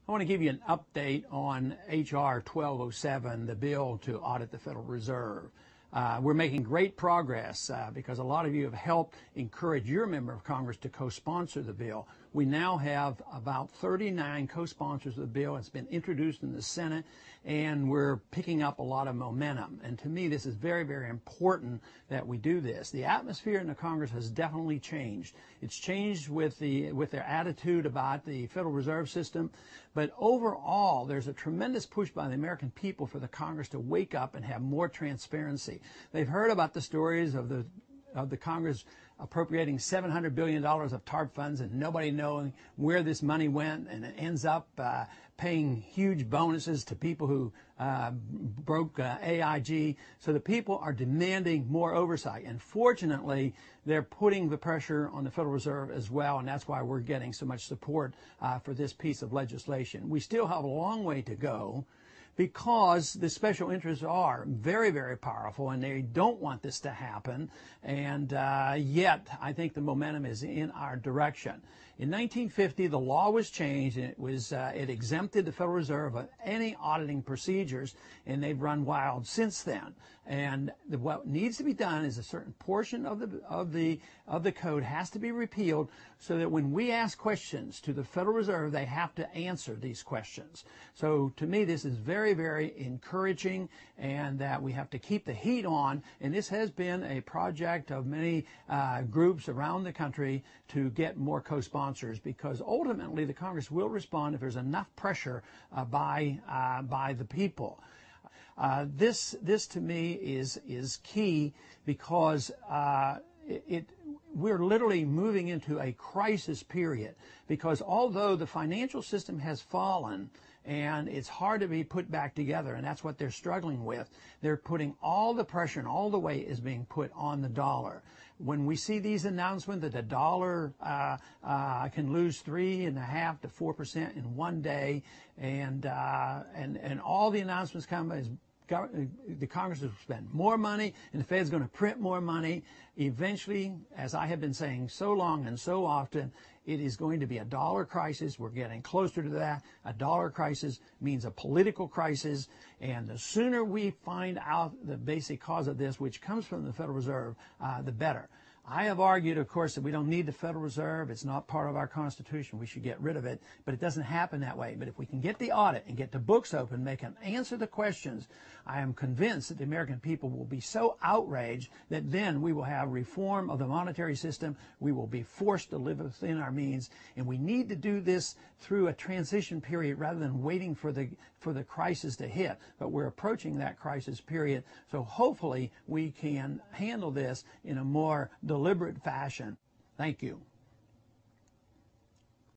I want to give you an update on H.R. 1207, the bill to audit the Federal Reserve. We're making great progress because a lot of you have helped encourage your member of Congress to co-sponsor the bill. We now have about 39 co-sponsors of the bill. It's been introduced in the Senate, and we're picking up a lot of momentum. And to me, this is very, very important that we do this. The atmosphere in the Congress has definitely changed. It's changed with their attitude about the Federal Reserve System, but overall, there's a tremendous push by the American people for the Congress to wake up and have more transparency. They've heard about the stories of the Congress appropriating $700 billion of TARP funds and nobody knowing where this money went, and it ends up paying huge bonuses to people who broke AIG. So the people are demanding more oversight, and fortunately they're putting the pressure on the Federal Reserve as well, and that's why we're getting so much support for this piece of legislation. We still have a long way to go, because the special interests are very, very powerful, and they don't want this to happen. And yet, I think the momentum is in our direction. In 1950, the law was changed, and it exempted the Federal Reserve of any auditing procedures, and they've run wild since then. And what needs to be done is a certain portion of the code has to be repealed, so that when we ask questions to the Federal Reserve, they have to answer these questions. So to me, this is very, very encouraging, and that we have to keep the heat on. And this has been a project of many groups around the country to get more co-sponsors, because ultimately the Congress will respond if there's enough pressure by the people. This to me is key, because we're literally moving into a crisis period, because although the financial system has fallen and it's hard to be put back together, and that's what they're struggling with, they're putting all the pressure and all the weight is being put on the dollar. When we see these announcements that the dollar can lose 3.5% to 4% in one day, and all the announcements come as the Congress will spend more money and the Fed's going to print more money. Eventually, as I have been saying so long and so often, it is going to be a dollar crisis. We're getting closer to that. A dollar crisis means a political crisis, and the sooner we find out the basic cause of this, which comes from the Federal Reserve, the better. I have argued, of course, that we don't need the Federal Reserve. It's not part of our Constitution. We should get rid of it. But it doesn't happen that way. But if we can get the audit and get the books open, make them answer the questions, I am convinced that the American people will be so outraged that then we will have reform of the monetary system. We will be forced to live within our means. And we need to do this through a transition period rather than waiting for the crisis to hit. But we're approaching that crisis period. So hopefully we can handle this in a more deliberate fashion. Thank you.